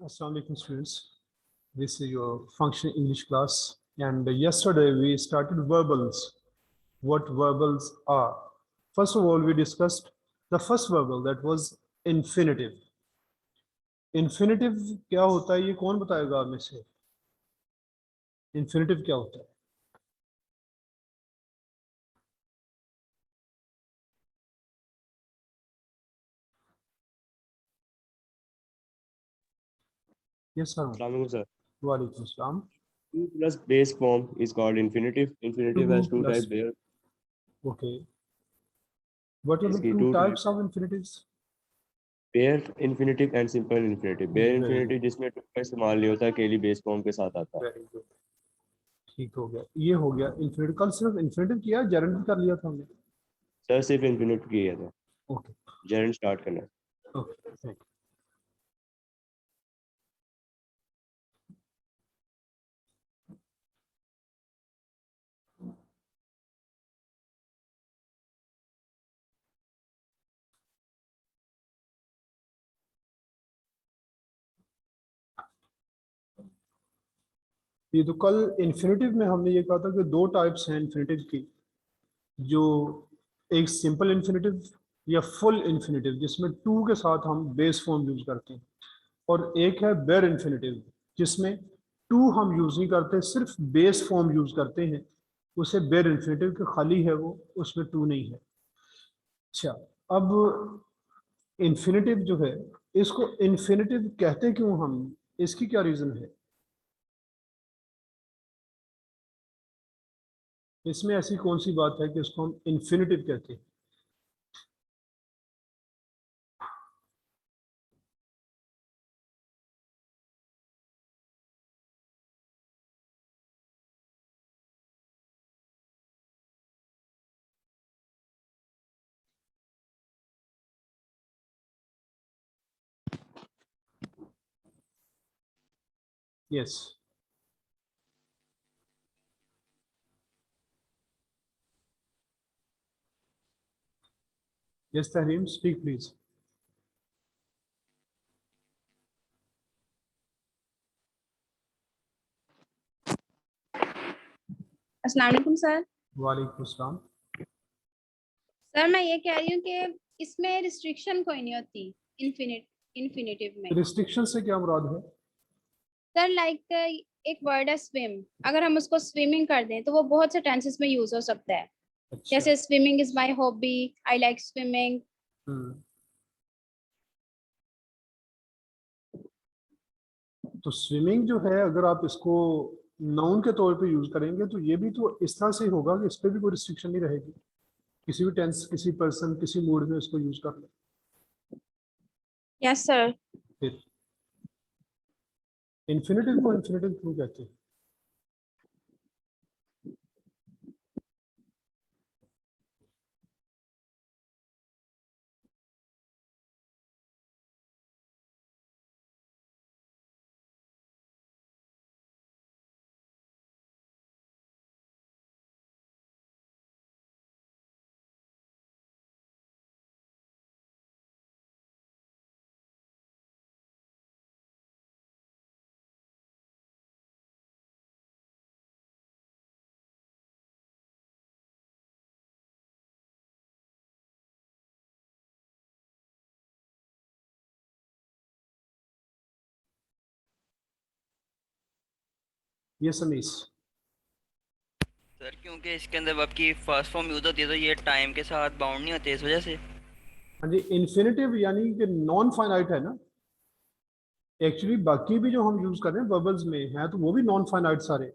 Assalamu alaikum students. This is your functional English class. And yesterday we started verbals. What verbals are? First of all, we discussed the first verbal, that was infinitive. Infinitive क्या होता है ये कौन बताएगा आप में से? Infinitive क्या होता है? Yes sir. Assalamualaikum, sir. Walaikum assalam. 2 plus base form is called infinitive. Infinitive has 2 two plus. types there. Okay. What are the इसकी two two types of infinitives? Bare infinitive and simple infinitive. Bare Very infinitive जिसमें to का इस्तेमाल नहीं होता, अकेली base form के साथ आता है. Very good. ठीक हो गया, ये हो गया इन्फिनिटिव. कल सिर्फ इन्फिनिटिव किया, जेरेंट भी कर लिया था हमने. सर सिर्फ infinitive किया था. ओके जेरेंट स्टार्ट करना. Okay thank you. ये तो कल इन्फिनिटिव में हमने ये कहा था कि दो टाइप्स हैं इन्फिनिटिव की, जो एक सिंपल इन्फिनिटिव या फुल इन्फिनिटिव जिसमें टू के साथ हम बेस फॉर्म यूज करते हैं, और एक है बेर इन्फिनिटिव जिसमें टू हम यूज नहीं करते, सिर्फ बेस फॉर्म यूज करते हैं. उसे बेर इन्फिनिटिव के खाली है वो, उसमें टू नहीं है. अच्छा, अब इन्फिनिटिव जो है, इसको इन्फिनिटिव कहते क्यों हम, इसकी क्या रीजन है? इसमें ऐसी कौन सी बात है कि इसको हम इन्फिनिटिव कहते हैं? Yes. Yes Tahreem, speak please. अस्सलाम वालेकुम सर. वालेकुम अस्सलाम. सर मैं ये कह रही हूँ कि इसमें रिस्ट्रिक्शन कोई नहीं होती इन्फिनिटिव में. रिस्ट्रिक्शन से क्या मुराद है? सर लाइक एक वर्ड है स्विम, अगर हम उसको स्विमिंग कर दें तो वो बहुत से टेंसेस में यूज हो सकता है. अच्छा. जैसे swimming is my hobby, I like swimming. तो स्विमिंग जो है, अगर आप इसको नाउन के तौर पे यूज करेंगे तो ये भी तो इस तरह से होगा कि इस पर भी कोई रिस्ट्रिक्शन नहीं रहेगी. किसी भी टेंस, किसी पर्सन, किसी मूड में इसको यूज कर ले. Yes sir. फिर इन्फिनिटिव को इन्फिनिटिव क्यों कहते हैं? ये समीस. सर क्योंकि इसके अंदर वर्ब की फर्स्ट फॉर्म यूज होती है तो ये टाइम के साथ बाउंड नहीं होते, इस वजह से. हाँ जी, इन्फिनिटिव यानी कि नॉन फाइनाइट है ना. एक्चुअली बाकी भी जो हम यूज कर रहे हैं वर्बल्स में है तो वो भी नॉन फाइनाइट सारे.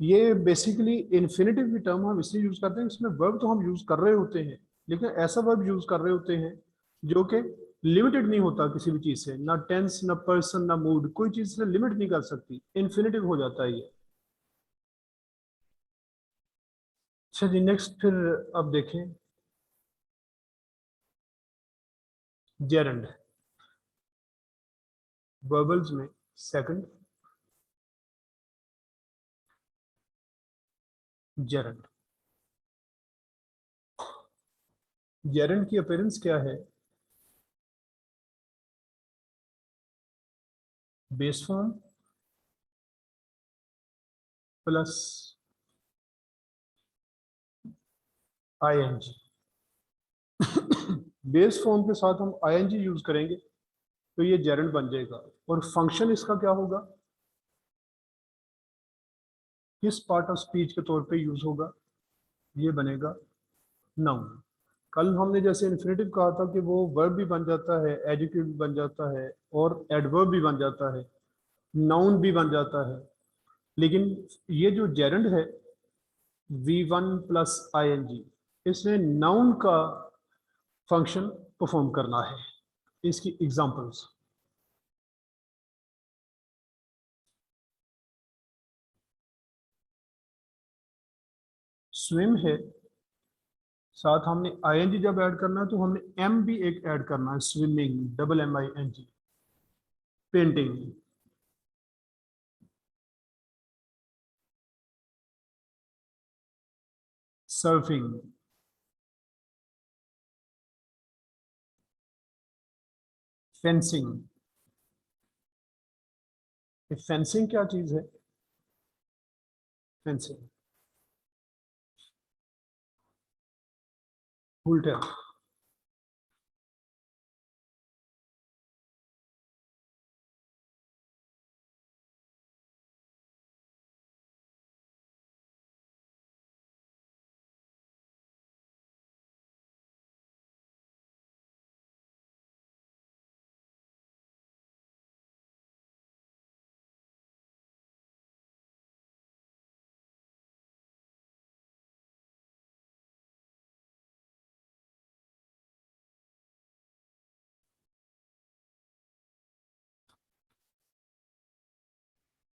ये बेसिकली इन्फिनिटिव की टर्म हम इसलिए यूज करते हैं, इसमें वर्ब तो हम यूज कर रहे होते हैं, लेकिन ऐसा वर्ब यूज कर रहे होते हैं जो कि लिमिटेड नहीं होता किसी भी चीज से, ना टेंस, ना पर्सन, ना मूड, कोई चीज से लिमिट नहीं कर सकती, इन्फिनिटिव हो जाता है ये. अच्छा जी, नेक्स्ट फिर अब देखें जेरंड. वर्बल्स में सेकंड जेरंड. जेरंड की अपीयरेंस क्या है? Base form plus ING. Base form के साथ हम आईएनजी यूज करेंगे तो ये जेरेंड बन जाएगा। और फंक्शन इसका क्या होगा, किस पार्ट ऑफ स्पीच के तौर पे यूज होगा, ये बनेगा नाउन। कल हमने जैसे इन्फिनेटिव कहा था कि वो वर्ब भी बन जाता है, एडजेक्टिव भी बन जाता है और एडवर्ब भी बन जाता है, नाउन भी बन जाता है। लेकिन ये जो जेरेंड है V1 प्लस ING, इसने नाउन का फंक्शन परफॉर्म करना है। इसकी एग्जांपल्स, स्विम है, साथ हमने ING जब ऐड करना है तो हमने M भी एक ऐड करना है, swimming, MMING। Painting, surfing, fencing. Fencing क्या चीज है, फेंसिंग उल्टा।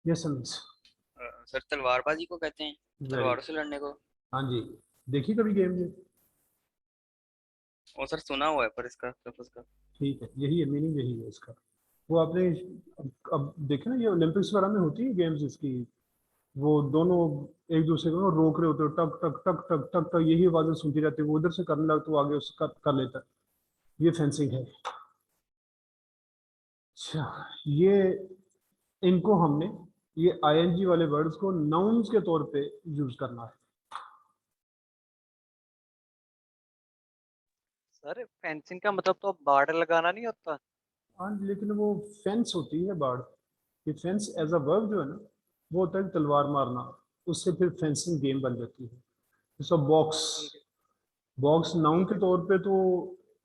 यस मिस, सर तलवारबाजी को कहते हैं, तलवारों से लड़ने को। हाँ जी, देखिए कभी गेम में। वो सर सुना हुआ है पर इसका पर्पस का। ठीक है, यही है मीनिंग, यही है इसका। वो आपने अब देखे ना, ये ओलंपिक्स वगैरह में होती है गेम्स इसकी, वो दोनों एक दूसरे को रोक रहे होते हो, टक टक टक टक टक टक, यही आवाजें सुनती रहती है, वो उधर से करने लगता तो वो आगे उसका कर लेता है। ये फेंसिंग है। अच्छा, ये इनको हमने, ये आईएनजी वाले वर्ड्स को नाउन्स के तौर पे यूज करना है। सर फेंसिंग का मतलब तो बाड़ लगाना नहीं होता? हाँ, लेकिन वो फेंस होती है बाढ़। ये फेंस एज अ वर्ब जो है ना, वो होता है तलवार मारना, उससे फिर फेंसिंग गेम बन जाती है। जैसा बॉक्स, ठीक है। बॉक्स नाउन ठीक के है। तौर पे तो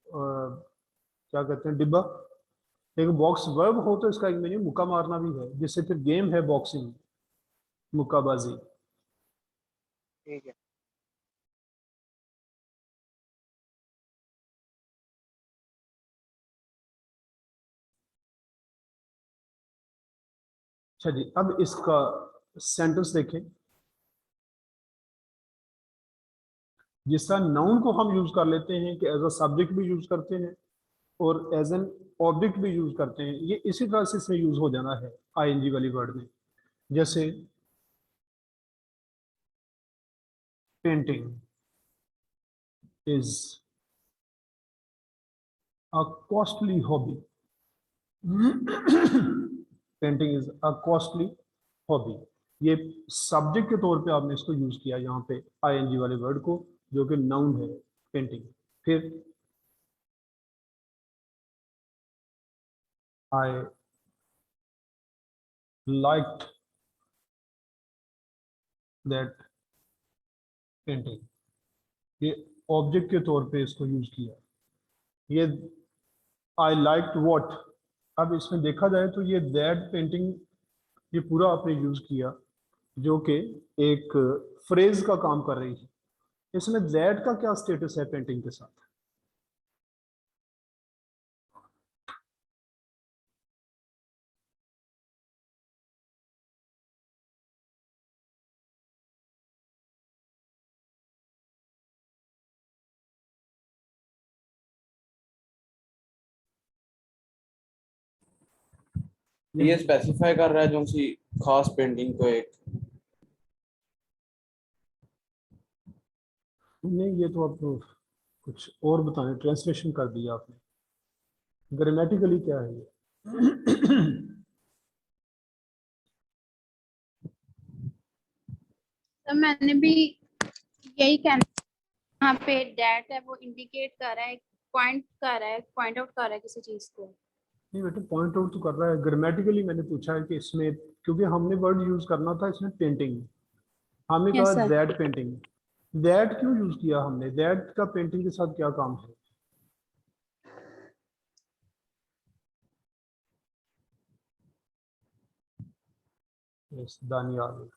क्या कहते हैं, डिब्बा। लेकिन बॉक्स वर्ब हो तो इसका एक मीनिंग मुक्का मारना भी है, जिससे फिर गेम है बॉक्सिंग, मुक्काबाजी। ठीक है। अच्छा जी, अब इसका सेंटेंस देखें। जिस तरह नाउन को हम यूज कर लेते हैं कि एज अ सब्जेक्ट भी यूज करते हैं और एज एन ऑब्जेक्ट भी यूज करते हैं, ये इसी तरह से इसमें यूज हो जाना है आईएनजी वाली वर्ड में। जैसे painting is a costly hobby. Painting is a costly hobby, ये सब्जेक्ट के तौर पे आपने इसको यूज किया यहाँ पे आईएनजी वाले वर्ड को, जो कि नाउन है पेंटिंग। फिर आई लाइक्ड दैट पेंटिंग, ये ऑब्जेक्ट के तौर पे इसको यूज किया। ये आई लाइक्ड व्हाट, अब इसमें देखा जाए तो ये दैट पेंटिंग, ये पूरा आपने यूज किया जो कि एक फ्रेज का काम कर रही है। इसमें दैट का क्या स्टेटस है पेंटिंग के साथ? ये स्पेसिफाई कर रहा है जो सी खास पेंटिंग को एक। नहीं, ये तो आप कुछ और बताएं, ट्रांसलेशन कर दिया आपने। ग्रामेटिकली क्या है ये? तो मैंने भी यही कहना, यहाँ पे डेट है वो इंडिकेट कर रहा है, पॉइंट कर रहा है, पॉइंट आउट कर रहा है किसी चीज को। नहीं बेटा, पॉइंट आउट तो कर रहा है, ग्रामेटिकली मैंने पूछा है कि इसमें, क्योंकि हमने वर्ड यूज करना था इसमें पेंटिंग, हमने यस कहा सर। दैट पेंटिंग, दैट क्यों यूज किया हमने, दैट का पेंटिंग के साथ क्या काम है? Yes Daniyal.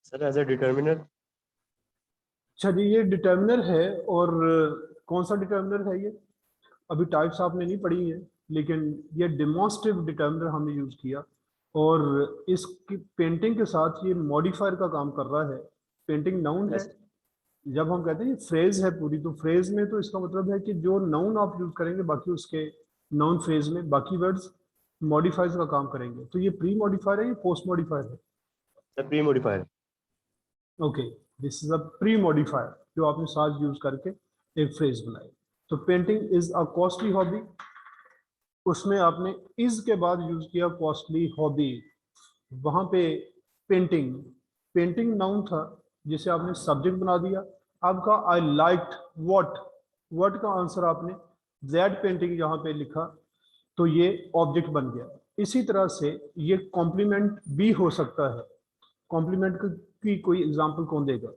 Sir, as a determiner. अच्छा जी, ये डिटर्मिनर है, और कौन सा डिटर्मिनर है ये? अभी टाइप्स आपने नहीं पढ़ी है, लेकिन ये डेमोंस्ट्रेटिव डिटर्मिनर हमने यूज किया, और इसकी पेंटिंग के साथ ये मॉडिफायर का काम कर रहा है। पेंटिंग नाउन है, Yes. जब हम कहते हैं ये फ्रेज है पूरी, तो फ्रेज में तो इसका मतलब है कि जो नाउन आप यूज करेंगे बाकी उसके नाउन फ्रेज में बाकी वर्ड्स मॉडिफायर्स का काम करेंगे। तो ये प्री मॉडिफायर है, ये पोस्ट मॉडिफायर है? The pre-modifier. Okay, this is a pre modifier जो आपने साथ यूज करके एक फ्रेज बनाई। तो painting is a costly hobby, उसमें आपने इज के बाद यूज किया कॉस्टली हॉबी। वहां पे पेंटिंग, पेंटिंग नाउन था जिसे आपने सब्जेक्ट बना दिया। आपका आई लाइक्ड व्हाट, व्हाट का आंसर आपने दैट पेंटिंग यहाँ पे लिखा, तो ये ऑब्जेक्ट बन गया। इसी तरह से ये कॉम्प्लीमेंट भी हो सकता है। कॉम्प्लीमेंट की कोई एग्जांपल कौन देगा?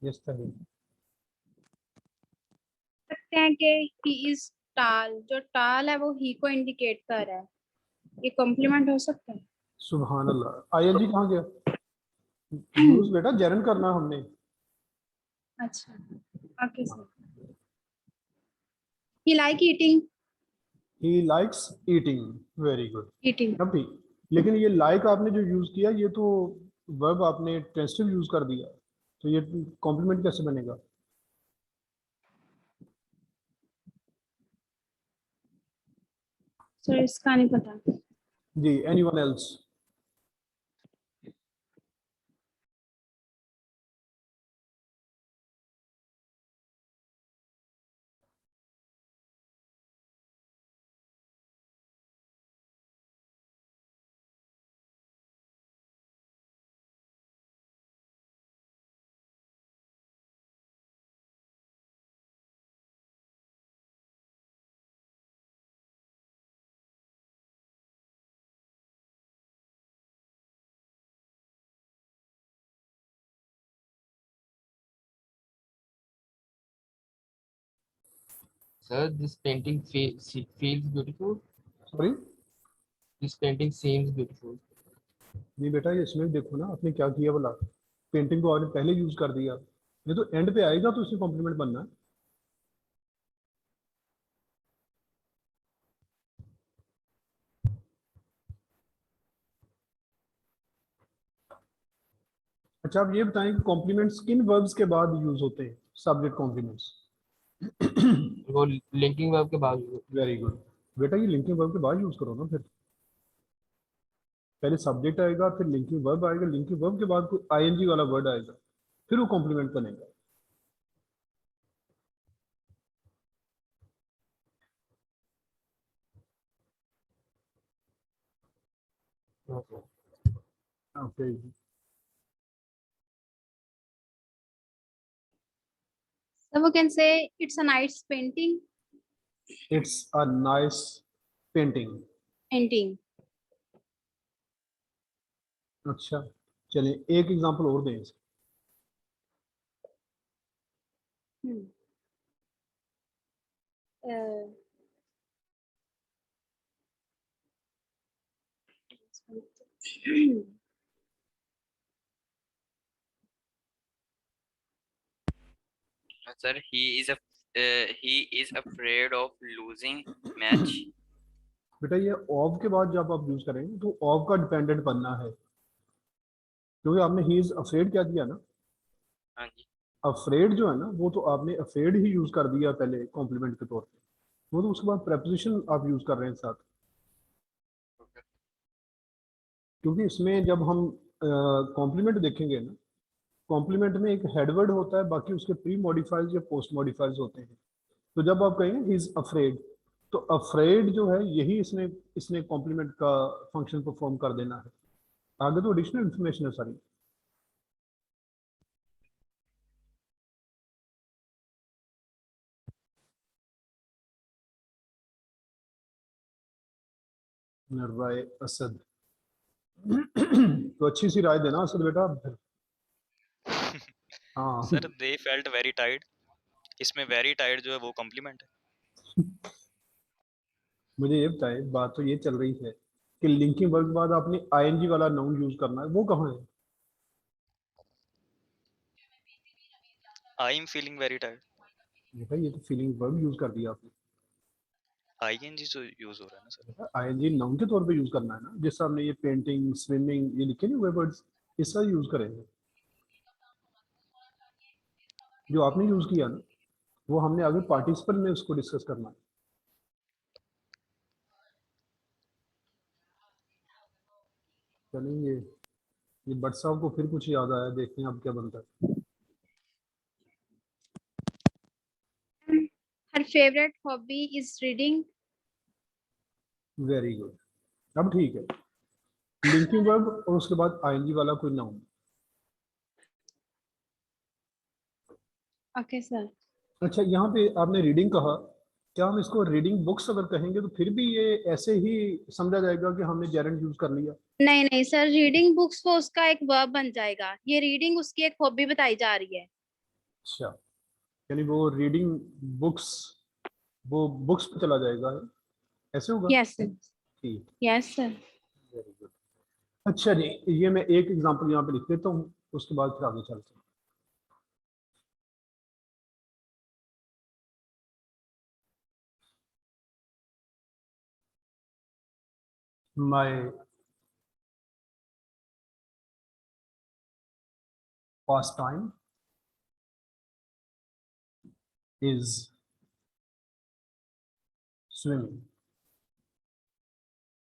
Yes sir. सकते हैं कि ही इज टाल, जो टाल है वो ही को इंडिकेट कर रहा है, ये कॉम्प्लीमेंट हो सकता है। सुभान अल्लाह, आईएनजी कहाँ गया? यूज बेटा जेरन करना हमने। अच्छा, okay sir. He like eating, he likes eating, very good. Eating. अब ठीक, लेकिन ये लाइक आपने जो यूज किया ये तो वर्ब आपने ट्रांसिटिव यूज कर दिया, तो ये कॉम्प्लीमेंट कैसे बनेगा? सर इसका नहीं पता। जी, anyone else? Sir, this painting feels beautiful. Sorry? This painting seems beautiful. नहीं बेटा, ये इसमें देखो ना आपने क्या किया बोला, पेंटिंग को आपने पहले यूज कर दिया, ये तो एंड पे आएगा तो उसमें कॉम्प्लीमेंट बनना है। अच्छा, आप ये बताएं कि कॉम्प्लीमेंट्स किन वर्ब्स के बाद यूज होते हैं, सब्जेक्ट कॉम्प्लीमेंट्स? वो linking verb के बाद वेरी गुड बेटा, ये लिंकिंग वर्ब के बाद यूज करो ना फिर। पहले सब्जेक्ट आएगा, फिर लिंकिंग वर्ब आएगा, लिंकिंग वर्ब के बाद कोई आईएनजी वाला वर्ड आएगा, फिर वो कॉम्प्लीमेंट बनेगा। Okay. Okay, So we can say it's a nice painting. It's a nice painting. Painting. अच्छा, चलिए एक एग्जांपल और दें। Uh, Sir, he is afraid of losing match. बेटा ये ऑफ के बाद जब आप यूज करेंगे तो ऑफ का डिपेंडेंट बनना है, क्योंकि आपने ही इज अफ्रेड क्या दिया ना, हाँ जी। अफ्रेड जो है ना वो तो आपने अफ्रेड ही यूज कर दिया पहले कॉम्प्लीमेंट के तौर पे, वो तो उसके बाद प्रेपोजिशन आप यूज कर रहे हैं साथ। क्योंकि इसमें जब हम कॉम्प्लीमेंट देखेंगे ना, कॉम्प्लीमेंट में एक हेडवर्ड होता है, बाकी उसके प्री मॉडिफाइज या पोस्ट मॉडिफाइज होते हैं। तो जब आप कहेंगे ही इज अफ्रेड, तो अफ्रेड जो है यही इसने इसने कॉम्प्लीमेंट का फंक्शन परफॉर्म कर देना है, आगे तो एडिशनल इंफॉर्मेशन है सारी। राय असद तो अच्छी सी राय देना असद बेटा। हाँ सर दे फेल्ट वेरी टाइड, इसमें वेरी टाइड जो है वो कॉम्प्लीमेंट है। मुझे ये बताए, बात तो ये चल रही है कि लिंकिंग वर्ब के बाद आपने आईएनजी वाला नाउन यूज करना है, वो कहाँ है? आई एम फीलिंग वेरी टाइड, बेटा ये तो फीलिंग वर्ब यूज कर दिया आपने। आईएनजी जो यूज हो रहा है ना सर। आईएनजी नाउन के तौर पे यूज करना है ना, जैसे हमने ये पेंटिंग स्विमिंग ये लिखे नहीं हुए वर्ड्स, इसका यूज करेंगे। जो आपने यूज किया ना वो हमने आगे पार्टिसिपल में उसको डिस्कस करना है। चलेंगे, ये भट्ट साहब को फिर कुछ याद आया, देखते हैं अब क्या बनता है। her favorite hobby is reading. Very good, अब ठीक है। लिंकिंग वर्ब और उसके बाद आईएनजी वाला कोई नाउन। Okay, sir. अच्छा यहाँ पे आपने रीडिंग कहा, क्या हम इसको रीडिंग बुक्स अगर कहेंगे तो फिर भी ये ऐसे ही समझा जाएगा कि हमने जेरेंट यूज कर लिया? नहीं नहीं सर, रीडिंग बुक्स वो उसका एक वर्ब बन जाएगा, ये रीडिंग उसकी एक हॉबी बताई जा रही है। अच्छा, यानी वो रीडिंग बुक्स, वो बुक्स पे चला जाएगा, ऐसे होगा? Yes sir. ठीक, यस सर। Very good. अच्छा जी, ये मैं एक एग्जांपल यहाँ पे लिख देता हूँ, उसके बाद फिर आगे चलते हैं। My pastime is swimming.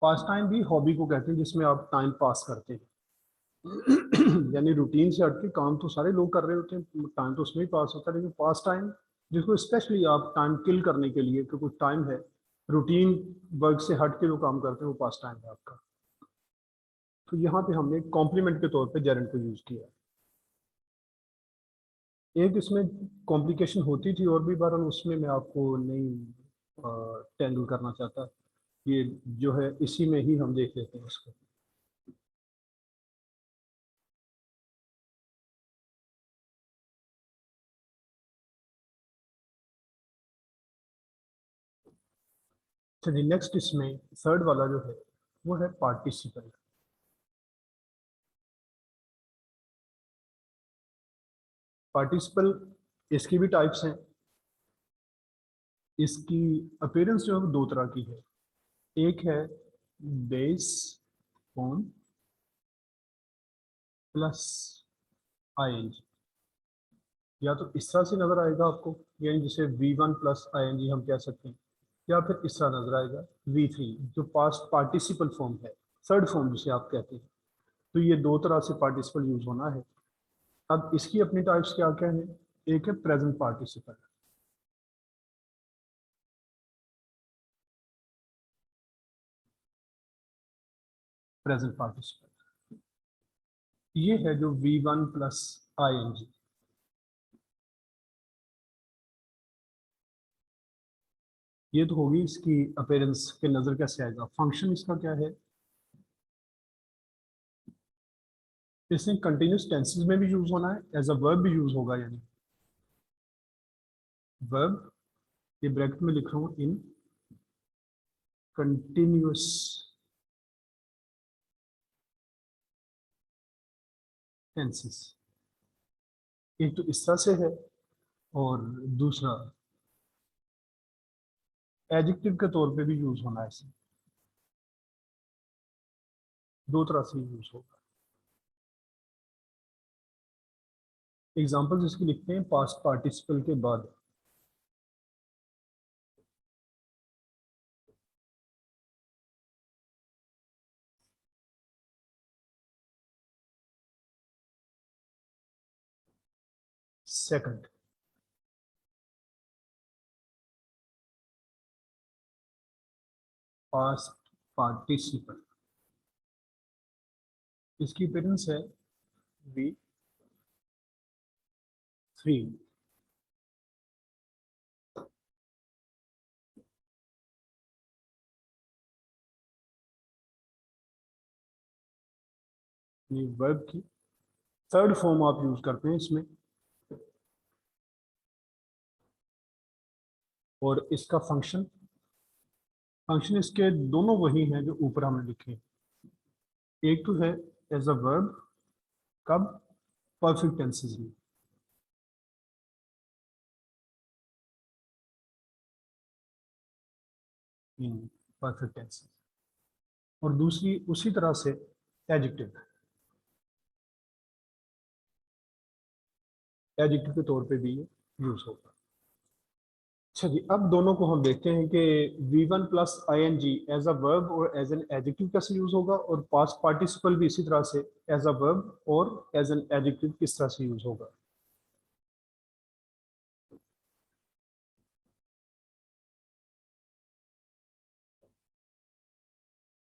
Pass time भी हॉबी को कहते हैं जिसमें आप टाइम पास करते हैं यानी रूटीन से हटके काम तो सारे लोग कर रहे होते हैं, टाइम तो उसमें ही पास होता है, लेकिन पास टाइम जिसको स्पेशली आप टाइम किल करने के लिए, कि कुछ टाइम है रूटीन वर्क से हट के जो काम करते हैं वो पास टाइम है आपका। तो यहाँ पे हमने कॉम्प्लीमेंट के तौर पे जेरेंट को यूज किया। एक इसमें कॉम्प्लिकेशन होती थी और भी बार, उसमें मैं आपको नहीं टेंगल करना चाहता, ये जो है इसी में ही हम देख लेते हैं इसको। चलिए नेक्स्ट, इसमें थर्ड वाला जो है वो है पार्टिसिपल। पार्टिसिपल इसकी भी टाइप्स हैं। इसकी अपीयरेंस जो है वो दो तरह की है, एक है बेस फॉर्म प्लस आईएनजी, या तो इस तरह से नजर आएगा आपको, यानी जिसे V1 प्लस आईएनजी हम कह सकते हैं, या फिर इस तरह नजर आएगा V3, जो पास्ट पार्टिसिपल फॉर्म है, थर्ड फॉर्म जिसे आप कहते हैं। तो ये दो तरह से पार्टिसिपल यूज होना है। अब इसकी अपनी टाइप्स क्या क्या है, एक है प्रेजेंट पार्टिसिपल, प्रेजेंट पार्टिसिपल ये है जो V1 प्लस आईएनजी। ये तो होगी इसकी अपीयरेंस के नजर कैसे आएगा। फंक्शन इसका क्या है, इसमें कंटिन्यूस टेंसेस में भी यूज होना है, एज अ वर्ब भी यूज होगा, यानी वर्ब, ये ब्रैकेट में लिख रहा हूँ, इन कंटिन्यूअस टेंसेस। एक तो इस तरह से है और दूसरा एडजेक्टिव के तौर पे भी यूज होना है इसे, दो तरह से यूज होगा। एग्जांपल्स इसकी लिखते हैं पास्ट पार्टिसिपल के बाद। सेकंड, पास्ट पार्टिसिपल, इसकी पेरेंट्स है वी थ्री। ये वर्ब की थर्ड फॉर्म आप यूज करते हैं इसमें, और इसका फंक्शन फंक्शन इसके दोनों वही हैं जो ऊपर हमने लिखे। एक तो है एज अ वर्ब, कब? परफेक्ट टेंसेस में, इन परफेक्ट टेंसेस, और दूसरी उसी तरह से एडजेक्टिव, एडजेक्टिव के तौर पे भी ये यूज होगा। अच्छा जी, अब दोनों को हम देखते हैं कि V1 plus I N G as a verb और एज एन एडजेक्टिव कैसे यूज होगा, और पास्ट पार्टिसिपल भी इसी तरह से एज अ वर्ब और एज एन एडजेक्टिव किस तरह से यूज होगा।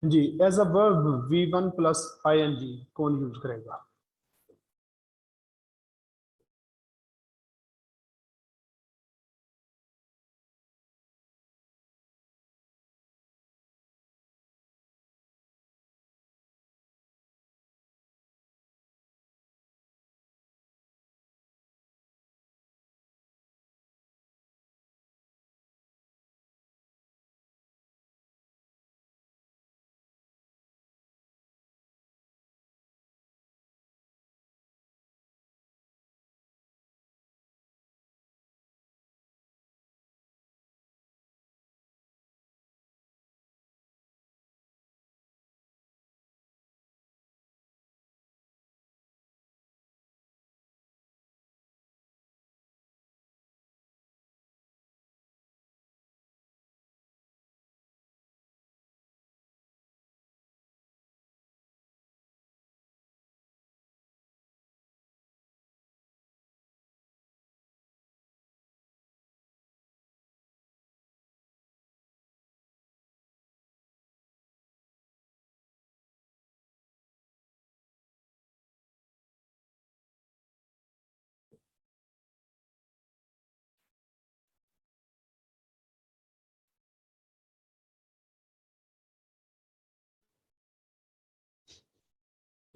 जी, as a verb V1 plus I N G कौन यूज करेगा?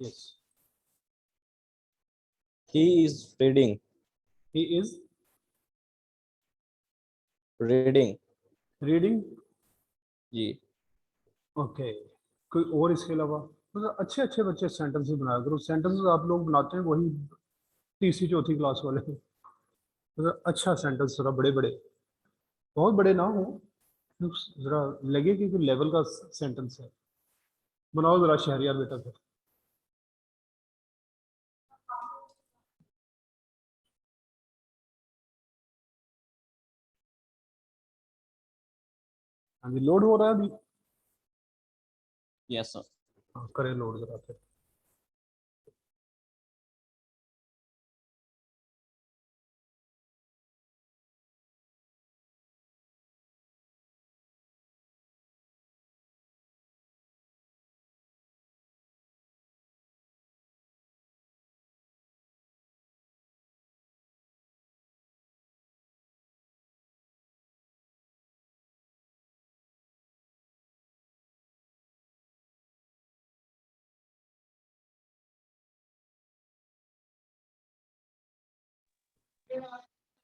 Yes, He is reading. He is Reading. Reading. जी। ओके, कोई और इसके अलावा? मतलब अच्छे अच्छे बच्चे सेंटेंसेस बनाया करो, सेंटेंसेस आप लोग बनाते हैं वही तीसरी चौथी क्लास वाले। मतलब अच्छा सेंटेंस, जरा बड़े बड़े, बहुत बड़े ना हो, जरा लगे कि कोई लेवल का सेंटेंस है। बनाओ जरा शहरियार बेटा फिर। हाँ जी, लोड हो रहा है अभी? Yes, sir. हाँ, करें लोड जरा फिर।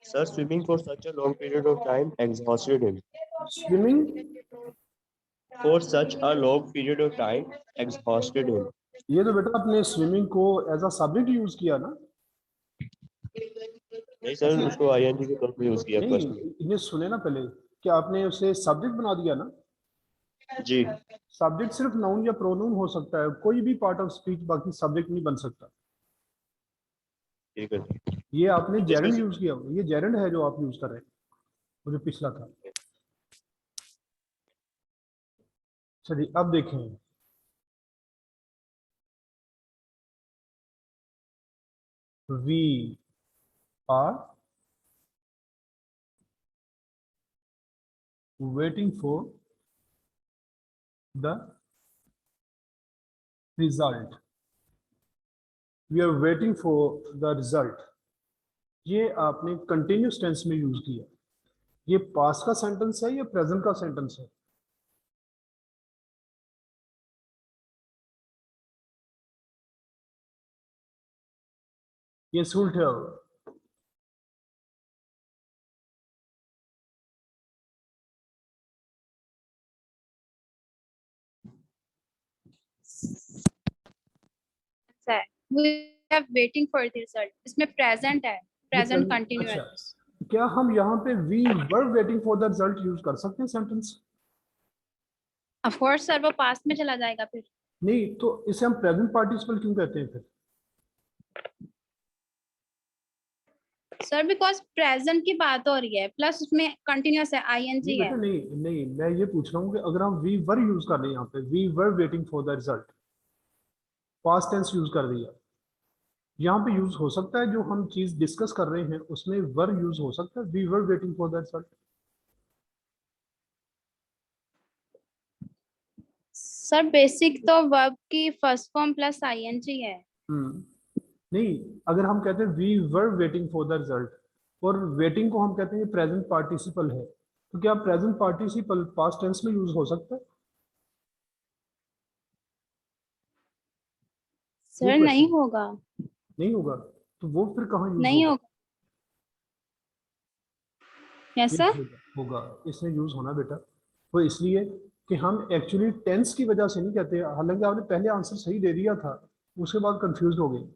Sir, swimming for such a long period of time exhausted him. Swimming For such a long period of time exhausted him. ये तो बेटा आपने स्विमिंग को एज अ सब्जेक्ट यूज किया ना। नहीं सर, उसको आईएनजी के तौर पे यूज किया नहीं, फर्स्ट में। इन्हें सुने ना पहले कि आपने उसे सब्जेक्ट बना दिया ना। जी सब्जेक्ट सिर्फ नाउन या प्रोनाउन हो सकता है, कोई भी पार्ट ऑफ स्पीच बाकी सब्जेक्ट नहीं बन सकता। ठीक है सर। ये आपने जेरेंड इसमें- यूज किया, ये जेरेंड है जो आप यूज कर रहे हैं, वो जो पिछला था। चलिए अब देखें, we are waiting for the result, we are waiting for the result. ये आपने कंटिन्यूस टेंस में यूज किया। ये पास्ट का सेंटेंस है या प्रेजेंट का सेंटेंस है? Yes, who'll tell? है we are waiting for the result, इसमें प्रेजेंट है, प्रेजेंट अच्छा, कंटिन्यूअस। क्या हम यहाँ पे we were waiting for the result use कर सकते हैं सेंटेंस? ऑफ कोर्स सर, वो पास्ट में चला जाएगा फिर। नहीं, तो इसे हम प्रेजेंट पार्टिसिपल क्यों कहते हैं फिर? सर बिकॉज प्रेजेंट की बात हो रही है, प्लस उसमें कंटिन्यूअस है, नहीं आईएनजी है। बेटा, नहीं नहीं, मैं ये पूछ रहा हूँ कि अगर हम वी वर यूज कर रहे हैं यहाँ पे, we were waiting for the result, past tense use कर दिया, यहाँ पे यूज हो सकता है जो हम चीज डिस्कस कर रहे हैं उसमें वर यूज हो सकता है, we were waiting for the result. Sir basic तो वर्ब की फर्स्ट फॉर्म प्लस आईएनजी है। नहीं, अगर हम कहते हैं we were waiting for the result और वेटिंग को हम कहते हैं प्रेजेंट पार्टिसिपल है, तो क्या प्रेजेंट पार्टिसिपल पास्ट टेंस में यूज हो सकता है? सर नहीं होगा, नहीं होगा, तो वो फिर कहाँ यूज नहीं होगा? होगा। यस ये सर। होगा, इसमें यूज होना बेटा वो इसलिए कि हम एक्चुअली टेंस की वजह से नहीं कहते, हालांकि आपने पहले आंसर सही दे दिया था, उसके बाद कंफ्यूज हो गए।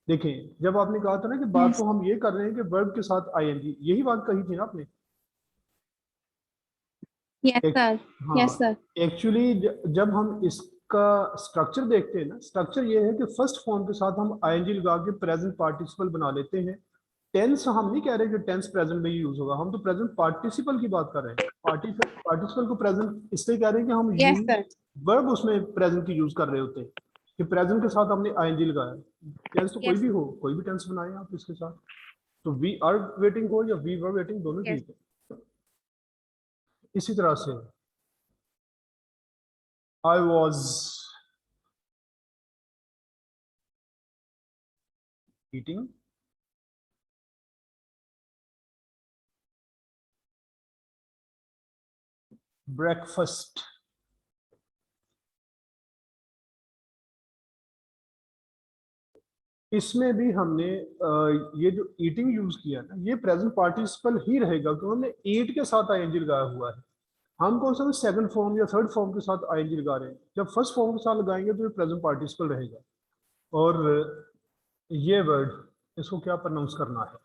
देखें, जब आपने कहा था ना कि बात तो हम ये कर रहे हैं कि वर्ब के साथ आईएनजी, यही बात कही थी ना आपने। Yes sir, yes sir. Actually जब हम इसका स्ट्रक्चर देखते हैं ना, स्ट्रक्चर ये है कि फर्स्ट फॉर्म के साथ हम आईएनजी लगा के प्रेजेंट पार्टिसिपल बना लेते हैं। टेंस हम नहीं कह रहे कि टेंस प्रेजेंट में ही यूज होगा, हम तो प्रेजेंट पार्टिसिपल की बात कर रहे हैं। पार्टिसिपल को प्रेजेंट इसलिए कह रहे हैं कि हम यस सर। वर्ब उसमें प्रेजेंट की यूज कर रहे होते हैं कि प्रेजेंट के साथ हमने आईएनजी लगाया। टेंस तो कोई Yes. भी हो, कोई भी टेंस बनाए आप इसके साथ, तो वी आर वेटिंग हो या वी वर वेटिंग, दोनों Yes. ठीक है। इसी तरह से I was eating breakfast. इसमें भी हमने ये जो ईटिंग यूज किया ना, ये प्रेजेंट पार्टिसिपल ही रहेगा क्योंकि हमने ईट के साथ आईएनजी लगाया हुआ है। हम कौन सा सेकंड फॉर्म या थर्ड फॉर्म के साथ आईएनजी लगा रहे हैं, जब फर्स्ट फॉर्म के साथ लगाएंगे तो ये प्रेजेंट पार्टिसिपल रहेगा। और ये वर्ड इसको क्या प्रोनाउंस करना है?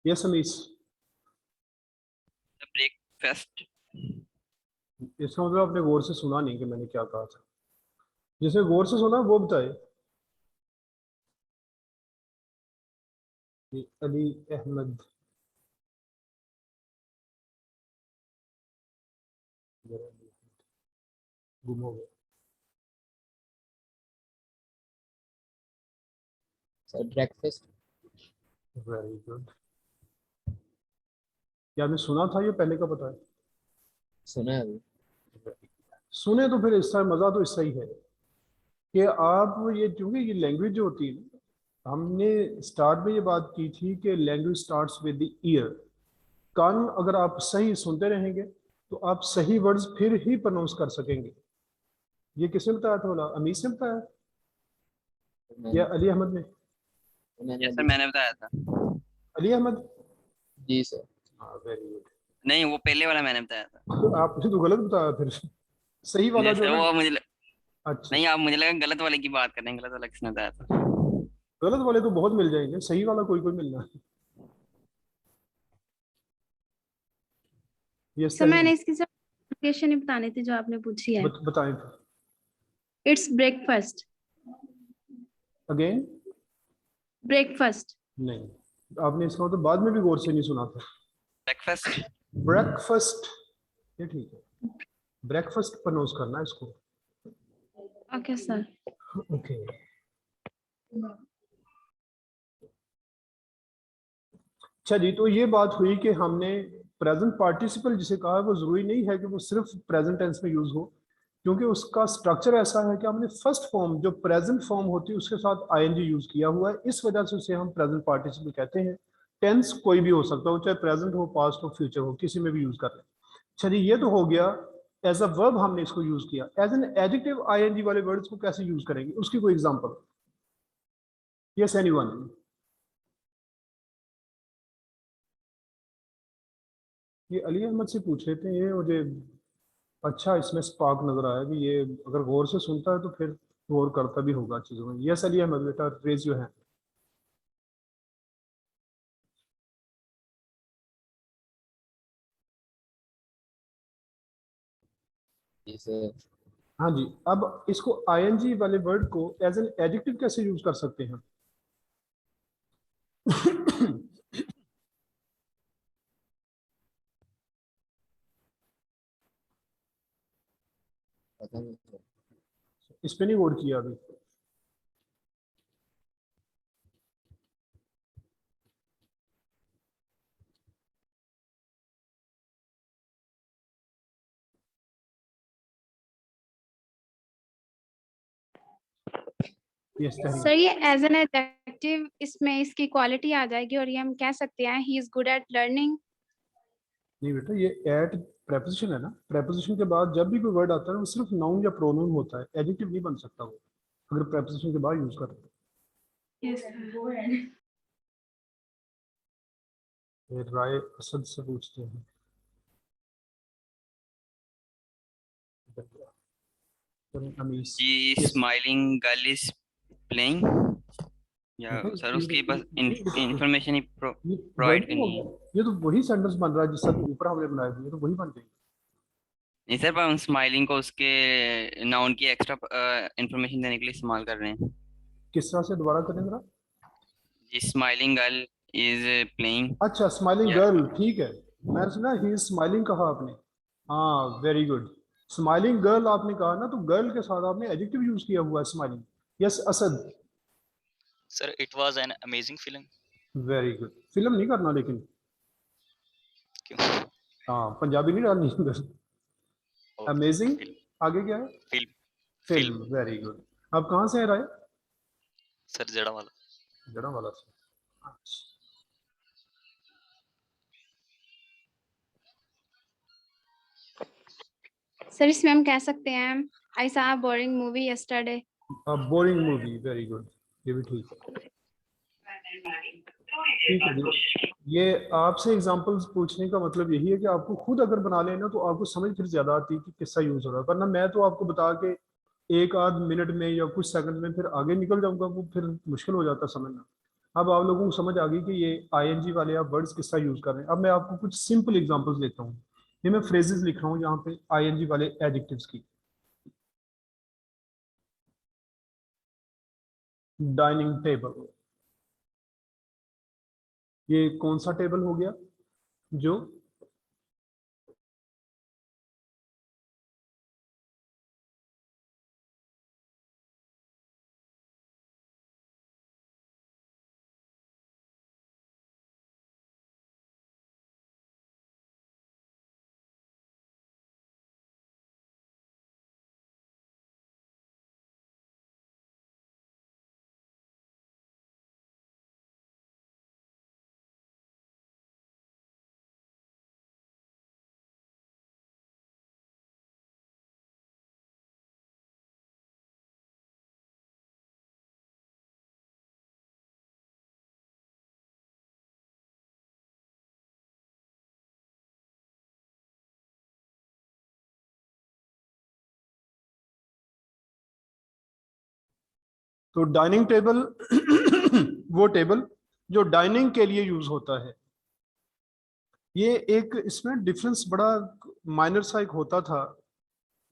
यस अमीश। ब्रेकफास्ट। इसका मतलब आपने गौर से सुना नहीं कि मैंने क्या कहा था। जिसने गौर से सुना वो बताए। ये अली अहमद, गुम हो गया। Sir breakfast. Very good. क्या आपने सुना था, ये पहले का पता है? सुना है अभी। सुने तो फिर इसका मजा तो इसका ही है कि आप ये, क्योंकि ये लैंग्वेज जो होती है ना, हमने स्टार्ट में ये बात की थी कि language starts with the ear. कान अगर आप सही सुनते रहेंगे तो आप सही वर्ड्स फिर ही प्रोनाउंस कर सकेंगे। ये किसने बताया था? बोला अमीर ने बताया या अली अहमद ने? मैंने यस सर, अभी। मैंने बताया था। अली अहमद। जी सर। हाँ वेरी गुड। नहीं, वो पहले वाला मैंने बताया था। तो आपने तो गलत बताया फिर। सही वाला नहीं जो सर, है ना। वो अच्छा, नहीं, आप मुझे लगा गलत वाले की बात कर रहे हैं, गलत वाला किसने बताया था। गलत वाले तो बहुत मिल जाएंगे, सही वाला कोई कोई मिलना है। ये सर सही। मैंने इसकी सब लोकेशन ही बतानी थी जो आपने पूछी है। बताएं फिर। It's breakfast. अगेन। ब्रेकफास्ट। नहीं, आपने इसका मतलब बाद में भी गौर से नहीं सुना था। ब्रेकफास्ट। ब्रेकफास्ट, ये ठीक है। ब्रेकफास्ट प्रोनाउंस करना है इसको। Okay sir. ओके। अच्छा जी, तो ये बात हुई कि हमने प्रेजेंट पार्टिसिपल जिसे कहा है वो जरूरी नहीं है कि वो सिर्फ प्रेजेंट टेंस में यूज हो, क्योंकि उसका स्ट्रक्चर ऐसा है कि हमने फर्स्ट फॉर्म जो प्रेजेंट फॉर्म होती है उसके साथ आईएनजी यूज किया हुआ है, इस वजह से उसे हम प्रेजेंट पार्टिसिपल कहते हैं। टेंस कोई भी हो सकता हो, चाहे प्रेजेंट हो, पास्ट हो, फ्यूचर हो, किसी में भी यूज कर लें। अच्छा जी, ये तो हो गया एज अ वर्ब हमने इसको यूज किया। एज एन एडजेक्टिव आईएनजी वाले वर्ड्स को कैसे यूज करेंगे, उसकी कोई एग्जांपल? Yes anyone? ये अली अहमद से पूछ रहे थे, ये मुझे अच्छा इसमें स्पार्क नजर आया कि ये अगर गौर से सुनता है तो फिर गौर करता भी होगा चीजों में। यस अली अहमद बेटा, रेज योर हैंड। जी सर। हाँ जी, अब इसको आईएनजी वाले वर्ड को एज एन एडजेक्टिव कैसे यूज कर सकते हैं? पता नहीं सर। इस पे नहीं गौर किया अभी? यस सर ये एज एन एडजेक्टिव इसमें इसकी क्वालिटी आ जाएगी और ये हम कह सकते हैं he is good at learning. नहीं बेटा, ये एट प्रेपोजिशन है ना। प्रेपोजिशन के बाद जब भी कोई वर्ड आता है वो सिर्फ नाउन या प्रोनाउन होता है, एडजेक्टिव नहीं बन सकता वो अगर प्रेपोजिशन के बाद यूज करते हैं। Yes sir. फिर राय असद से पूछते हैं। Amis. Ji, smiling girl is playing, या सर उसकी बस इंफॉर्मेशन ही ये प्रोवाइड वर्ड नहीं करनी होगा, है। ये तो वही सेंटेंस बन रहा है जिस सब ऊपर हमने बनाए थे, ये तो वही बन गई। नहीं सर, पर हम स्माइलिंग को उसके नाउन की एक्स्ट्रा इंफॉर्मेशन देने के लिए इस्तेमाल कर रहे हैं। किस तरह से, दोबारा करें जरा। जी, स्माइलिंग गर्ल इज प्लेइंग। अच्छा, स्माइलिंग या गर्ल, ठीक है। मैंने सुना ही इज स्माइलिंग कहा आपने। हाँ वेरी गुड। स्माइलिंग गर्ल आपने कहा ना, तो गर्ल के साथ आपने एडजेक्टिव यूज किया हुआ है smiling. Yes Asad. Sir, it was an amazing film. Very good. Film नहीं करना लेकिन। क्यों? हाँ, पंजाबी नहीं डालनी अंदर। और अमेजिंग। film, आगे क्या है? film, film. Film, very good. अब कहाँ से है राय? Sir, जड़ा वाला. जड़ा वाला से। अच्छा। सर इसमें हम कह सकते हैं I saw a boring movie yesterday. Boring movie, very good. ये भी ठीक है। ठीक है जी। ये आपसे एग्जांपल्स पूछने का मतलब यही है कि आपको खुद अगर बना लेना तो आपको समझ फिर ज्यादा आती है कि किसका यूज हो रहा है, वरना मैं तो आपको बता के एक आध मिनट में या कुछ सेकंड में फिर आगे निकल जाऊंगा, वो फिर मुश्किल हो जाता समझना। अब आप लोगों को समझ आ गई कि ये आईएनजी वाले आप वर्ड्स किसका यूज कर रहे हैं। अब मैं आपको कुछ सिंपल एग्जांपल्स देता हूँ ये मैं फ्रेजेस लिख रहा हूँ यहाँ पे आईएनजी वाले एडजेक्टिव्स की। डाइनिंग टेबल, ये कौन सा टेबल हो गया? जो तो डाइनिंग टेबल वो टेबल जो डाइनिंग के लिए यूज होता है। ये एक इसमें डिफरेंस बड़ा माइनर सा एक होता था,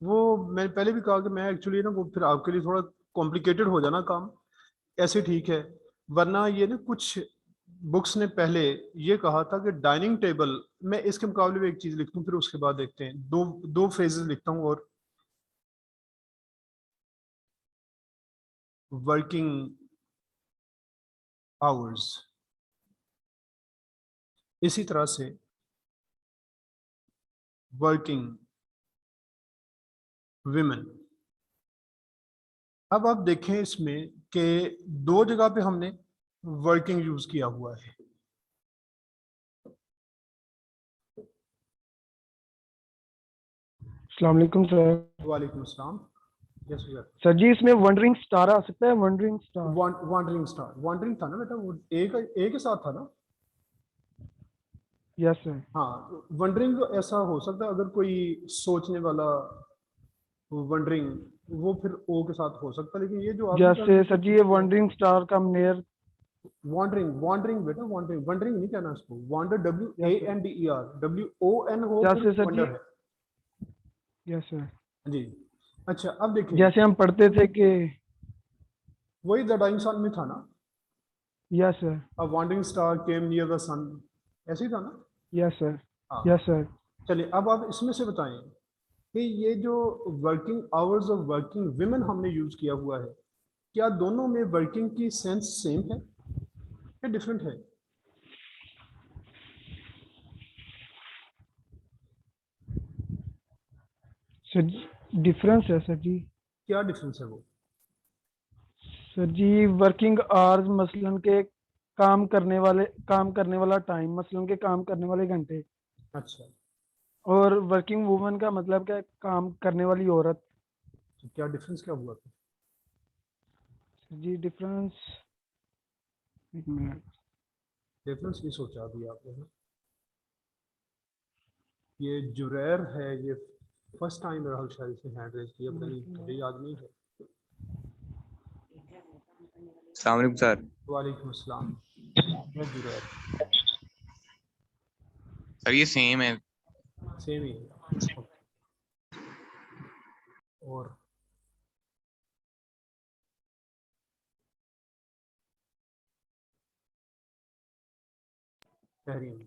वो मैं पहले भी कहा कि मैं एक्चुअली ना वो फिर आपके लिए थोड़ा कॉम्प्लिकेटेड हो जाना काम, ऐसे ठीक है। वरना ये ना कुछ बुक्स ने पहले ये कहा था कि डाइनिंग टेबल, मैं इसके मुकाबले में एक चीज लिखता हूँ फिर उसके बाद देखते हैं, दो दो फ्रेजेस लिखता हूँ। और वर्किंग आवर्स, इसी तरह से वर्किंग विमेन। अब आप देखें इसमें कि दो जगह पे हमने वर्किंग यूज किया हुआ है। अस्सलाम वालेकुम सर। वालेकुम अस्सलाम। Yes sir. सर जी इसमें वंडरिंग स्टार आ सकता है? Wandering star. Wandering star, wandering था ना बेटा, वो ए के साथ था ना। Yes sir. हाँ, वंडरिंग ऐसा हो सकता है अगर कोई सोचने वाला, वंडरिंग वो फिर ओ के साथ हो सकता है, लेकिन ये जो आपने जैसे सर जी ये वंडरिंग स्टार का नेयर। वॉन्डरिंग, वॉन्डरिंग बेटा, वॉन्डरिंग, वंडरिंग नहीं कहना इसको, वॉन्डर WANDER, WON हो जैसे फिर सर जी। वंडर है। Yes sir. जी। अच्छा अब देखिए, जैसे हम पढ़ते थे कि। वही द डाइंग सन में था ना, yes sir. A wandering star came near the sun, ऐसे ही था ना। Yes sir. हाँ। Yes sir. चलिए अब आप इसमें से बताएं कि ये जो working hours of working women हमने यूज किया हुआ है, क्या दोनों में वर्किंग की सेंस सेम है या डिफरेंट है? सर डिफरेंस है सर जी। क्या डिफरेंस है वो? सर जी वर्किंग आवर्स मसलन के काम करने वाला टाइम, मसलन के काम करने वाले घंटे। अच्छा, और वर्किंग वुमन का मतलब क्या है? काम करने वाली औरत। तो क्या डिफरेंस क्या हुआ फिर? सर जी डिफरेंस, एक मिनट। डिफरेंस नहीं सोचा अभी आपने ना? ये जुरैर है, ये फर्स्ट टाइम राहुल शायद से हैंड रेज किया, पता नहीं मुझे याद नहीं है। अस्सलाम वालेकुम सर। वालेकुम अस्सलाम। ये जुरैर सर ये सेम है। सेम ही है। Okay. और तहरीम,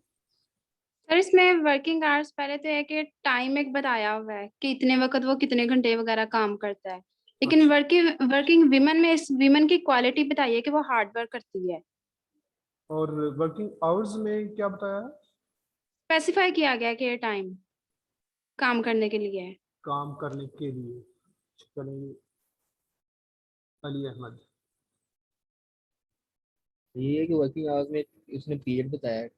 सर इसमें वर्किंग आवर्स पहले तो है कि टाइम एक बताया हुआ है कि इतने वक्त वो कितने घंटे वगैरह काम करता है, लेकिन अच्छा। वर्किंग वर्किंग विमेन में इस विमेन की क्वालिटी बताइए कि वो हार्ड वर्क करती है। और वर्किंग आवर्स में क्या बताया है? स्पेसिफाई किया गया कि ये टाइम काम करने के लिए है। काम करने के लिए। चलिए, अली अहमद। ये है कि वर्किंग आवर्स में उसने पीरियड बताया है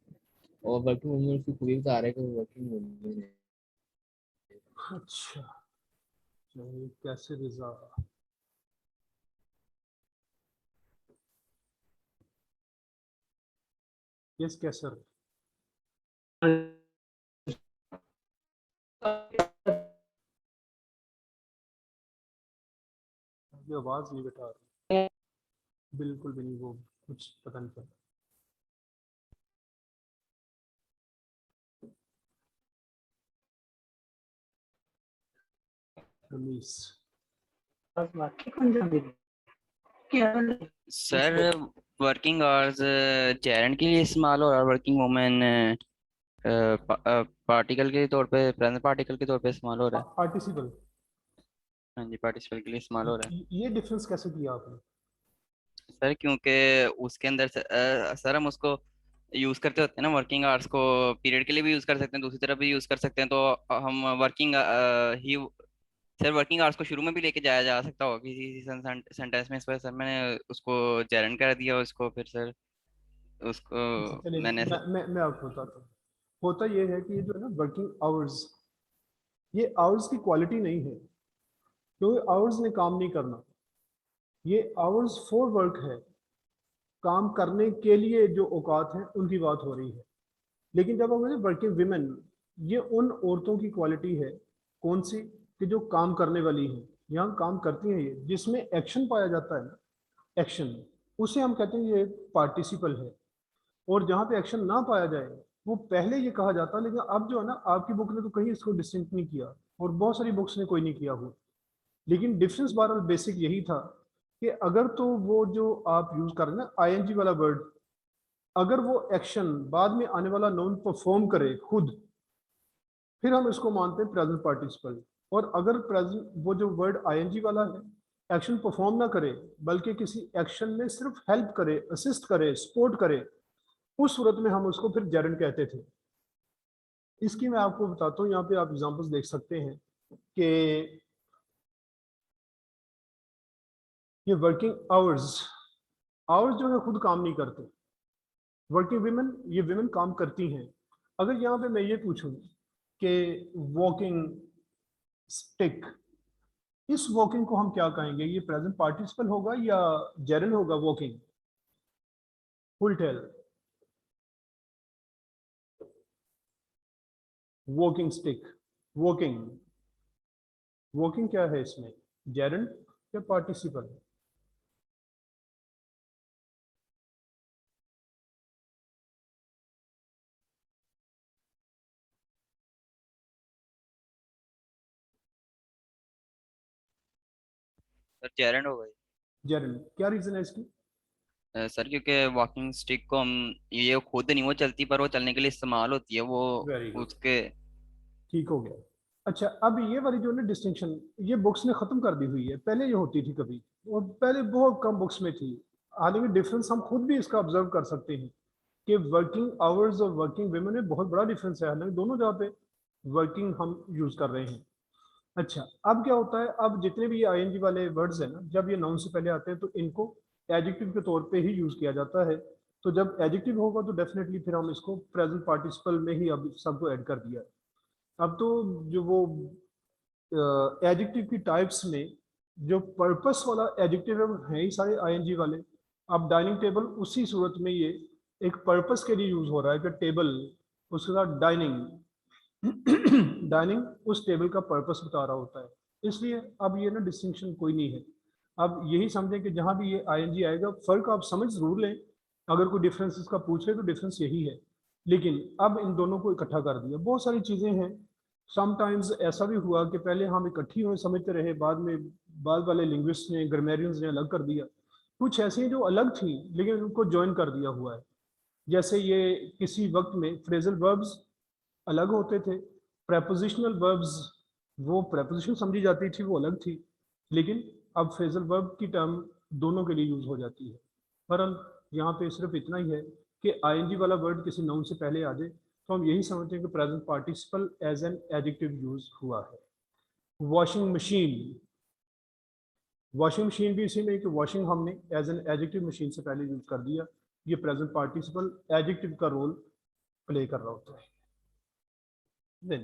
और वर्किंग वुमन उसको खुद ही बता रहा है कि वो वर्किंग वुमन है। अच्छा, चलिए कैसे रिजा, यस कैसर। ये आवाज नहीं बेटा आ रही, बिल्कुल भी नहीं, वो कुछ पता नहीं चला। Rameez sir working hours gerund के लिए इस्तेमाल हो रहा है, वर्किंग वुमेन पार्टिकल के तौर पे, प्रेजेंट पार्टिकल के तौर पे इस्तेमाल हो रहा है। पार्टिसिपल, हाँ जी, पार्टिसिपल के लिए इस्तेमाल हो रहा है ये डिफरेंस कैसे किया आपने? सर, क्योंकि उसके अंदर सर हम उसको यूज करते होते हैं ना, वर्किंग आवर्स को पीरियड के लिए भी यूज कर सकते हैं, दूसरी तरफ भी यूज कर सकते हैं, तो हम वर्किंग ही सर वर्किंग आवर्स को शुरू में भी लेके जाया जा सकता होगा किसी सेंटेंस में, इस वजह से सर मैंने उसको जेरंड कर दिया उसको, फिर सर उसको अच्छा चलिए, मैंने सर, मैं आपको बताता हूँ। होता ये है कि ये जो है ना वर्किंग आवर्स, ये आवर्स की क्वालिटी नहीं है, क्योंकि आवर्स ने काम नहीं करना, ये आवर्स फॉर वर्क है, काम करने के लिए जो औकात हैं उनकी बात हो रही है। लेकिन जब हम वर्किंग विमेन, ये उन औरतों की क्वालिटी है, कौन सी, कि जो काम करने वाली हैं, यहाँ काम करती हैं, ये जिसमें एक्शन पाया जाता है ना, एक्शन, उसे हम कहते हैं ये पार्टिसिपल है। और जहाँ पे एक्शन ना पाया जाए वो पहले ये कहा जाता है, लेकिन अब जो है ना आपकी बुक ने तो कहीं इसको डिस्टिंक्ट नहीं किया, और बहुत सारी बुक्स ने कोई नहीं किया हुआ। लेकिन डिफरेंस बहरहाल बेसिक यही था कि अगर तो वो जो आप यूज कर रहे हैं ना आईएनजी वाला वर्ड, अगर वो एक्शन बाद में आने वाला नाउन परफॉर्म करे खुद, फिर हम इसको मानते हैं प्रेजेंट पार्टिसिपल। और अगर प्रेजेंट वो जो वर्ड आईएनजी वाला है एक्शन परफॉर्म ना करे, बल्कि किसी एक्शन में सिर्फ हेल्प करे, असिस्ट करे, सपोर्ट करे, उस सूरत में हम उसको फिर जेरंड कहते थे। इसकी मैं आपको बताता हूँ, यहाँ पे आप एग्जांपल्स देख सकते हैं कि ये वर्किंग आवर्स, आवर्स जो है खुद काम नहीं करते, वर्किंग विमेन, ये विमेन काम करती हैं। अगर यहाँ पे मैं ये पूछूं कि वॉकिंग स्टिक, इस वॉकिंग को हम क्या कहेंगे, ये प्रेजेंट पार्टिसिपल होगा या जेरंड होगा? Walking, full tail, walking stick, walking, walking क्या है इसमें, जेरंड या पार्टिसिपल? सर जेरंड हो गई। जेरंड, क्या रीजन है इसकी? सर क्योंकि वॉकिंग स्टिक को हम, ये खुद नहीं वो चलती, पर वो चलने के लिए इस्तेमाल होती है वो वेरी गुड, उसके। ठीक हो गया। अच्छा, अब ये वाली जो है ना डिस्टिंक्शन, ये बुक्स ने खत्म कर दी हुई है, पहले ये होती थी कभी, और पहले बहुत कम बुक्स में थी। हालांकि डिफरेंस हम खुद भी इसका ऑब्जर्व कर सकते हैं कि वर्किंग आवर्स और वर्किंग वुमेन में बहुत बड़ा डिफरेंस है, हालांकि दोनों जगह पे वर्किंग हम यूज कर रहे हैं। अच्छा, अब क्या होता है, अब जितने भी ये आईएनजी वाले वर्ड्स हैं ना, जब ये नाउन से पहले आते हैं तो इनको एडजेक्टिव के तौर पे ही यूज किया जाता है। तो जब एडजेक्टिव होगा तो डेफिनेटली फिर हम इसको प्रेजेंट पार्टिसिपल में ही अब सबको ऐड कर दिया है। अब तो जो वो एडजेक्टिव की टाइप्स में जो पर्पस वाला एडजेक्टिव है वो है ही सारे आईएनजी वाले। अब डाइनिंग टेबल उसी सूरत में ये एक पर्पस के लिए यूज हो रहा है कि टेबल, उसके साथ डाइनिंग, डाइनिंग उस टेबल का पर्पस बता रहा होता है। इसलिए अब ये ना डिस्टिंक्शन कोई नहीं है। अब यही समझें कि जहाँ भी ये आईएनजी आएगा फर्क आप समझ जरूर लें, अगर कोई डिफरेंस इसका पूछे तो डिफरेंस यही है। लेकिन अब इन दोनों को इकट्ठा कर दिया, बहुत सारी चीज़ें हैं। समटाइम्स ऐसा भी हुआ कि पहले हम इकट्ठी हुए समझते रहे, बाद में बाद वाले लिंग्विस्ट ने, ग्रामेरियंस ने अलग कर दिया। कुछ ऐसी जो अलग थी लेकिन उनको ज्वाइन कर दिया हुआ है। जैसे ये किसी वक्त में फ्रेजल वर्ब्स अलग होते थे, प्रेपोजिशनल वर्ब्स, वो प्रेपोजिशन समझी जाती थी वो अलग थी, लेकिन अब फ्रेजल वर्ब की टर्म दोनों के लिए यूज हो जाती है। बहरहाल यहाँ पे सिर्फ इतना ही है कि आईएनजी वाला वर्ड किसी नाउन से पहले आ जाए तो हम यही समझते हैं कि present participle as an adjective use हुआ है। वॉशिंग मशीन, वॉशिंग मशीन भी इसी में कि वॉशिंग हमने एज एन एडजेक्टिव मशीन से पहले यूज कर दिया, ये प्रेजेंट पार्टिसिपल एडजेक्टिव का रोल प्ले कर रहा होता है। Then,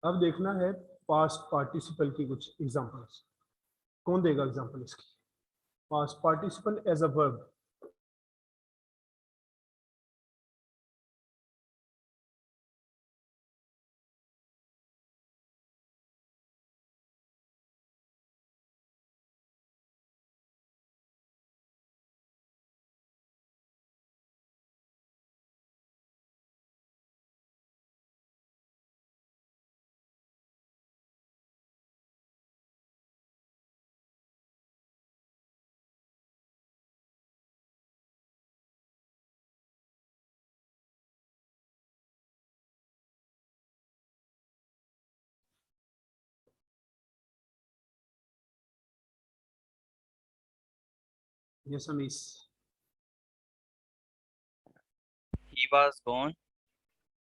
अब देखना है पास्ट पार्टिसिपल की कुछ एग्जांपल्स। कौन देगा एग्जांपल इसकी? Past participle as a verb, Yes, Amis. He was gone.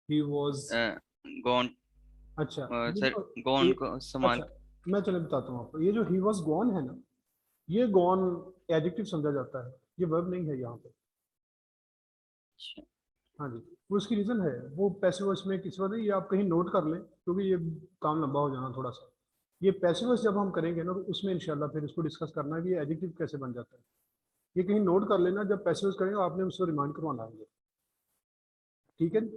He was Gone. अच्छा ये सर जो gone ये को समान. अच्छा मैं चले बताता हूँ आपको, ये जो he was gone है ना, ये gone एडजेक्टिव समझा जाता है, ये वर्ब नहीं है यहाँ पे। हाँ जी, वो उसकी रीजन है, वो पैसिव वॉइस में किस वजह, ये आप कहीं नोट कर लें क्योंकि ये काम लंबा हो जाना थोड़ा सा। ये पैसिव वॉइस जब हम करेंगे ना तो उसमें इंशाल्लाह फिर इसको डिस्कस करना है कि ये एडजेक्टिव कैसे बन जाता है। ये कहीं नोट कर लेना, जब पैसिव वॉइस करेंगे आपने उसको रिमाइंड करवाना है, ठीक है।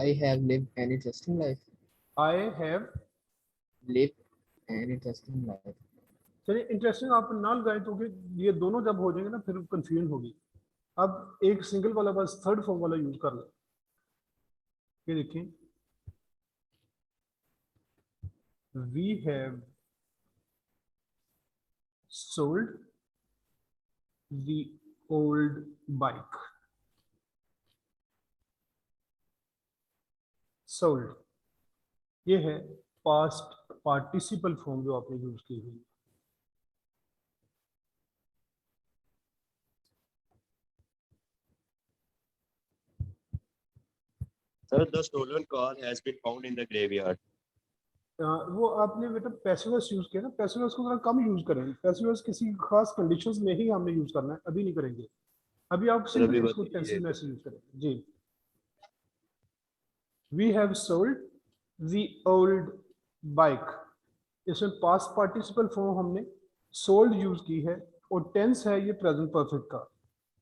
I have lived an interesting life. I have Lived an interesting life. चलिए इंटरेस्टिंग आप ना लगाए तो कि ये दोनों जब हो जाएंगे ना फिर कंफ्यूजन होगी। अब एक सिंगल वाला बस थर्ड फॉर्म वाला यूज कर लें। ये देखिए, we have sold the old bike. Sold ये है पास्ट पार्टिसिपल फॉर्म जो आपने यूज की हुई। Sir, the stolen car has been found in the graveyard. वो आपने बेटा पैसिवस यूज किया ना, पैसिवस को थोड़ा कम यूज करें। पैसिवस किसी खास कंडीशंस में ही हमने यूज करना है, अभी नहीं करेंगे। अभी आप सर, अभी सिंपली इसको बताइए। टेंसेस में ऐसे यूज करें जी। We have sold the old bike, इसमें पास्ट पार्टिसिपल फॉर्म हमने सोल्ड यूज की है और टेंस है ये प्रेजेंट परफेक्ट का।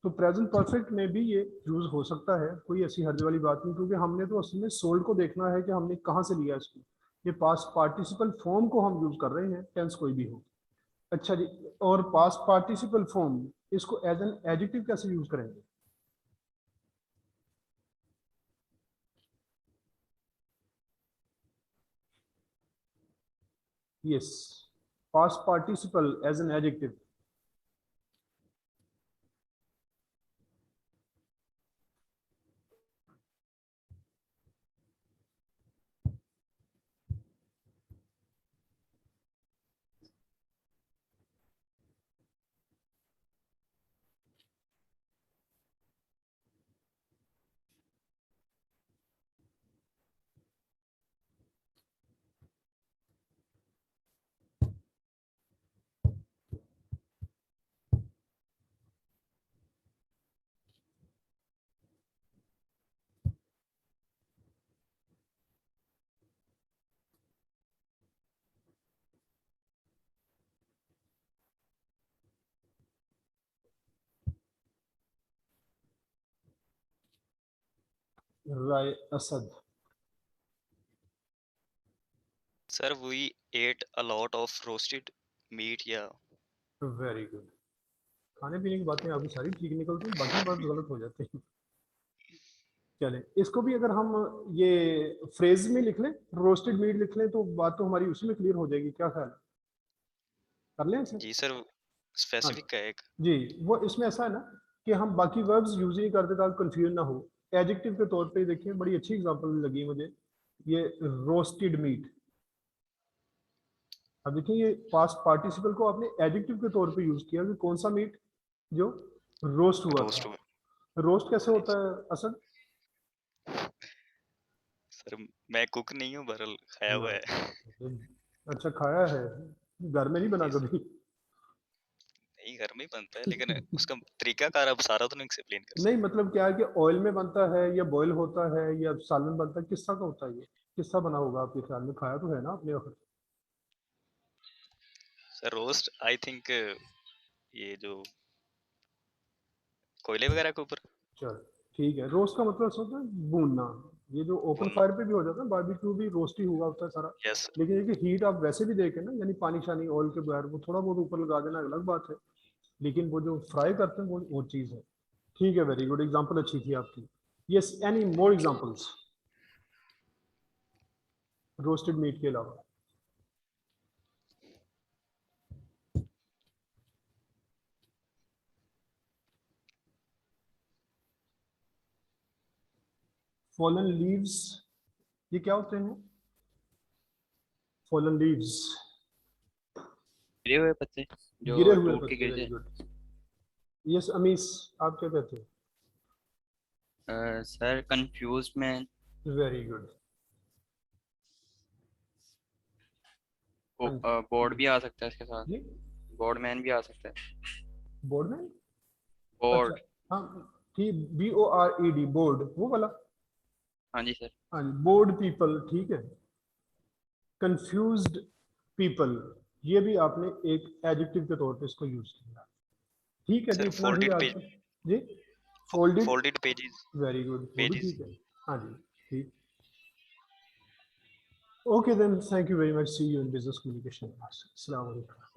तो प्रेजेंट परफेक्ट में भी ये यूज हो सकता है, कोई ऐसी हर्ज वाली बात नहीं, क्योंकि हमने तो असल में सोल्ड को देखना है कि हमने कहाँ से लिया इसको। ये पास्ट पार्टिसिपल फॉर्म को हम यूज कर रहे हैं, टेंस कोई भी हो। अच्छा जी, और पास्ट पार्टिसिपल फॉर्म इसको एज एन एडजेक्टिव कैसे यूज करेंगे? Yes, past participle as an adjective. Rai Asad. Sir, we ate a lot of roasted meat. Yeah. Very good. खाने पीने की बातें आपकी सारी ठीक निकलती हैं, बाकी बात गलत हो जाती है। चले, इसको भी अगर हम ये फ्रेज में लिख लें, रोस्टेड मीट लिख लें, तो बात तो हमारी उसी में क्लियर हो जाएगी। क्या ख्याल है, कर लें इसे? जी सर, स्पेसिफिक है एक। जी, वो इसमें ऐसा है ना कि हम बाकी वर्ब्स यूज नहीं करते ताकि कंफ्यूजन ना हो। एडजेक्टिव के तौर पे देखिए, बड़ी अच्छी एग्जांपल लगी मुझे, ये रोस्टेड मीट। अब देखिए, ये पास्ट पार्टिसिपल को आपने एडजेक्टिव के तौर पे यूज किया कि कौन सा मीट जो रोस्ट हुआ रोस्ट था। हुआ। रोस्ट कैसे होता है असद? सर मैं कुक नहीं हूँ, बहरहाल खाया हुआ है। अच्छा, खाया है, घर में नहीं बना जी सर, कभी? नहीं घर में ही बनता है, लेकिन उसका तरीका कार अब सारा तो नहीं एक्सप्लेन कर नहीं सकते। मतलब क्या है कि ऑयल में बनता है या बॉयल होता है या सालन बनता है, किस तरह का होता है ये? किस तरह बना होगा आपके ख्याल में? खाया तो है ना आपने वक्त? सर रोस्ट आई थिंक ये जो कोयले वगैरह के ऊपर। चल ठीक है, रोस्ट का मतलब होता है भूनना। ये जो ओपन भूनना। फायर पे भी हो जाता है, बारबेक्यू भी रोस्ट ही हुआ होता है सारा। यस। लेकिन ये कि हीट आप वैसे भी देखें ना, यानी पानी शानी ऑयल के बगैर, वो थोड़ा बहुत ऊपर लगा देना अलग बात है, लेकिन वो जो फ्राई करते हैं वो और चीज़ है। ठीक है, वेरी गुड, एग्जांपल अच्छी थी आपकी। Yes, any more examples roasted meat के अलावा? फॉलन लीव्स, ये क्या होते हैं? फॉलन लीव्स, गिरे हुए पत्ते जो गिरे हुए टूट के पत्ते। गिर वेरी जाए। गुड। यस अमीस, आप क्या कहते हैं? Sir confuse man. Very good. Board भी आ सकता है इसके साथ, जी, बोर्ड मैन भी आ सकता है। बोर्डमैन, बोर्ड, अच्छा हाँ, ठीक, BORED, बोर्ड, वो वाला। हाँ जी सर। हाँ, बोर्ड पीपल, ठीक है। कंफ्यूज्ड पीपल, ये भी आपने एक एडजेक्टिव के तौर पे इसको यूज किया, ठीक है जी, सर इतना ही folded याद page, है। जी, folded, folded pages, very good, वो भी pages. ठीक है। हाँ जी, ठीक। Okay then, thank you very much, see you in business communication class. अस्सलाम वालेकुम।